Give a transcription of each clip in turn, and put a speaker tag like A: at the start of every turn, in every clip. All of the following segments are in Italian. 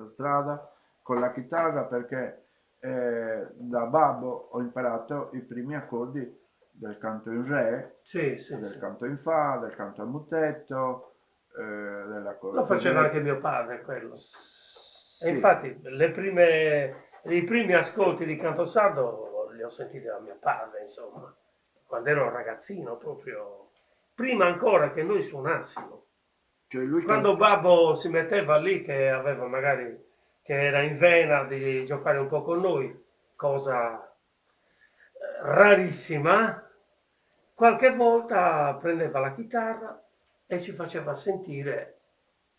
A: strada con la chitarra perché da babbo ho imparato i primi accordi del canto in re,
B: Sì, sì,
A: del
B: sì.
A: canto in fa, del canto a mutetto,
B: Lo
A: dell'accordo
B: faceva anche
A: del...
B: mio padre quello. E
A: Sì,
B: infatti i primi ascolti di canto sardo li ho sentiti da mio padre, insomma, quando ero un ragazzino proprio, prima ancora che noi suonassimo.
A: cioè lui
B: Quando
A: canta...
B: babbo si metteva lì che aveva magari, che era in vena di giocare un po' con noi, cosa rarissima, qualche volta prendeva la chitarra e ci faceva sentire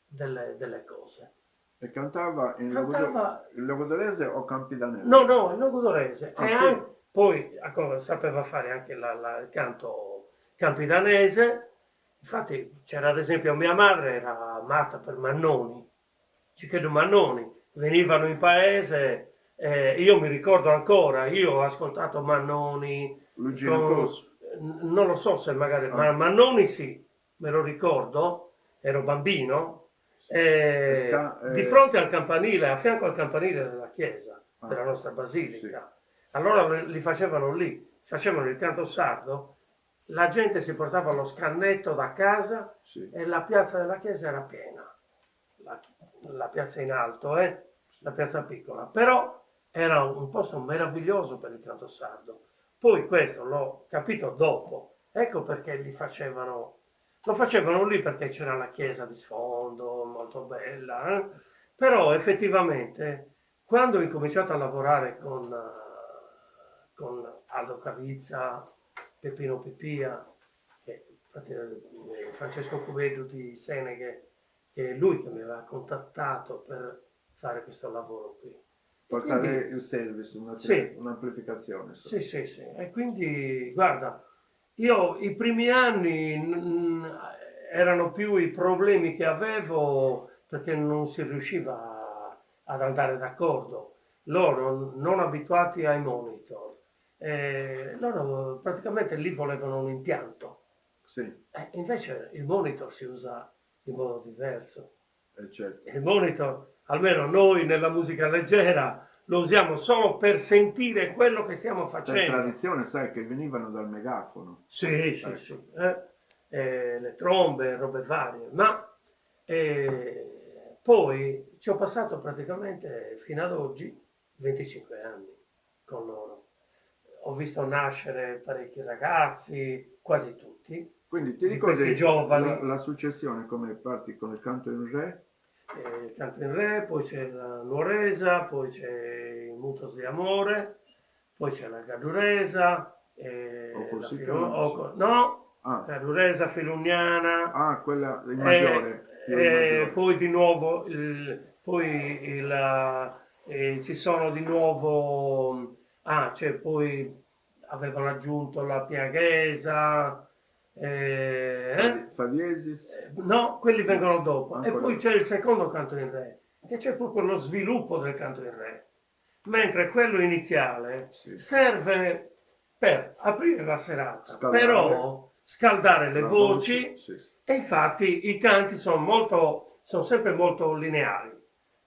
B: delle cose.
A: E cantava
B: Cantava,
A: in logudorese o
B: no,
A: campidanese?
B: no, il logudorese,
A: Ah
B: e
A: sì,
B: poi sapeva fare anche il canto campidanese. Infatti c'era ad esempio mia madre, era matta per Mannoni, Cicchedo Mannoni, venivano in paese, io mi ricordo ancora, io ho ascoltato Mannoni,
A: Luigi
B: con,
A: Ricorso.
B: non lo so se magari, ma
A: Ah,
B: Mannoni sì, me lo ricordo, ero bambino,
A: sì. E ska,
B: di fronte al campanile, a fianco al campanile della chiesa,
A: ah,
B: della nostra
A: sì,
B: basilica. Allora li facevano lì, facevano il canto sardo, la gente si portava lo scannetto da casa
A: sì,
B: e la piazza della chiesa era piena, la, la piazza in alto,
A: sì.
B: la piazza piccola, però era un posto meraviglioso per il canto sardo. Poi questo l'ho capito dopo, ecco perché lo facevano lì perché c'era la chiesa di sfondo, molto bella, però effettivamente quando ho incominciato a lavorare con Aldo Cavizza, Peppino Pipia, che, infatti, Francesco Cuvedo di Seneghe, che è lui che mi aveva contattato per fare questo lavoro qui. E
A: Portare
B: quindi
A: il service,
B: sì,
A: un'amplificazione, insomma.
B: sì, sì, sì. E quindi guarda, io i primi anni erano più i problemi che avevo perché non si riusciva ad andare d'accordo. Loro non abituati ai monitor, loro praticamente lì volevano un impianto.
A: Sì,
B: Invece il monitor si usa in modo diverso.
A: certo.
B: Il monitor, almeno noi nella musica leggera, lo usiamo solo per sentire quello che stiamo
A: Per
B: facendo.
A: tradizione, sai che venivano dal megafono.
B: Sì, sì, sì.
A: Ecco.
B: Le trombe, robe varie, ma poi ci ho passato praticamente fino ad oggi 25 anni con loro. Ho visto nascere parecchi ragazzi, quasi tutti,
A: Quindi ti
B: di questi
A: ricordi
B: giovani,
A: la successione come parti con il canto in re?
B: il canto in re, poi c'è la nuoresa, poi c'è il mutos di amore, poi c'è la gaduresa,
A: O
B: la
A: così sì.
B: no,
A: Ah,
B: gaduresa filuniana,
A: ah, quella in
B: e,
A: maggiore, più in maggiore,
B: poi
A: sì.
B: di nuovo ci sono di nuovo, c'è poi avevano aggiunto la piaghesa,
A: Faviesis,
B: no, quelli
A: no,
B: vengono dopo. E
A: ancora
B: poi
A: dopo.
B: c'è il secondo canto in re, che c'è proprio lo sviluppo del canto in re. Mentre quello iniziale
A: Sì.
B: serve per aprire la serata,
A: Scaldare
B: però scaldare le
A: la voce,
B: voci,
A: sì.
B: e infatti i canti sono sempre molto lineari.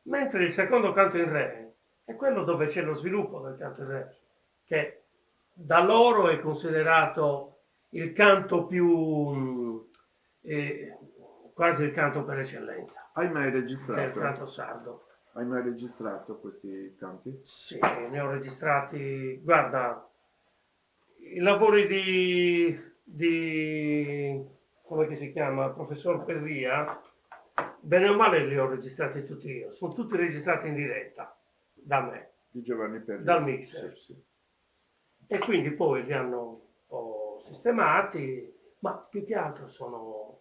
B: Mentre il secondo canto in re è quello dove c'è lo sviluppo del canto in re, che da loro è considerato il canto più, eh, quasi il canto per eccellenza,
A: Hai mai
B: che è il
A: registrato?
B: canto sardo.
A: Hai mai registrato questi canti?
B: Sì, ne ho registrati, guarda, i lavori come che si chiama, professor Perria, bene o male li ho registrati tutti io, sono tutti registrati in diretta da me,
A: Di Giovanni
B: dal
A: Perria. Sì,
B: mixer.
A: sì.
B: E quindi poi li hanno un po' sistemati, ma più che altro sono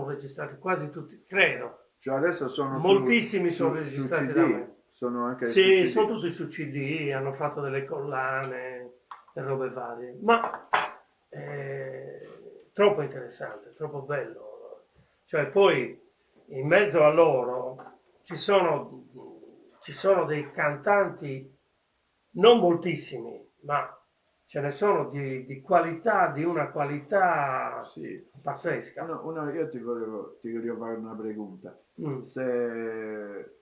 B: registrati quasi tutti, credo.
A: Cioè adesso sono
B: Moltissimi sono
A: su
B: registrati da
A: CD,
B: me.
A: sono anche su
B: Sì, sono
A: CD.
B: tutti su CD, hanno fatto delle collane e robe varie, ma troppo interessante, troppo bello. Cioè poi in mezzo a loro ci sono dei cantanti, non moltissimi, ma ce ne sono di qualità, di una qualità
A: Sì.
B: pazzesca.
A: Io ti volevo fare una pregunta.
B: Mm.
A: Se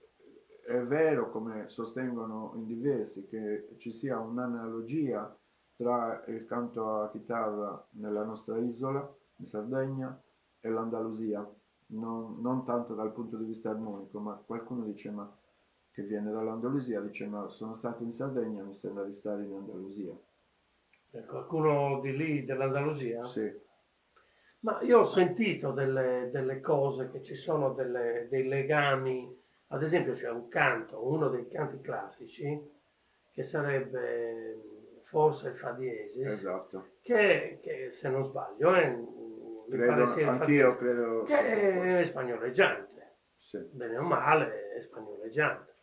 A: è vero, come sostengono in diversi, che ci sia un'analogia tra il canto a chitarra nella nostra isola, in Sardegna, e l'Andalusia, non tanto dal punto di vista armonico, ma qualcuno dice, ma che viene dall'Andalusia, dice, ma sono stato in Sardegna, mi sembra di stare in Andalusia.
B: Qualcuno di lì, dell'Andalusia?
A: Sì,
B: Ma io ho sentito delle cose che ci sono dei legami, ad esempio c'è un canto, uno dei canti classici, che sarebbe forse il Fa diesis,
A: esatto.
B: che se non sbaglio, mi pare
A: Credo,
B: sia il Fa
A: anch'io
B: diesis,
A: credo sia
B: che è
A: composto.
B: spagnoleggiante,
A: Sì,
B: bene o male è spagnoleggiante.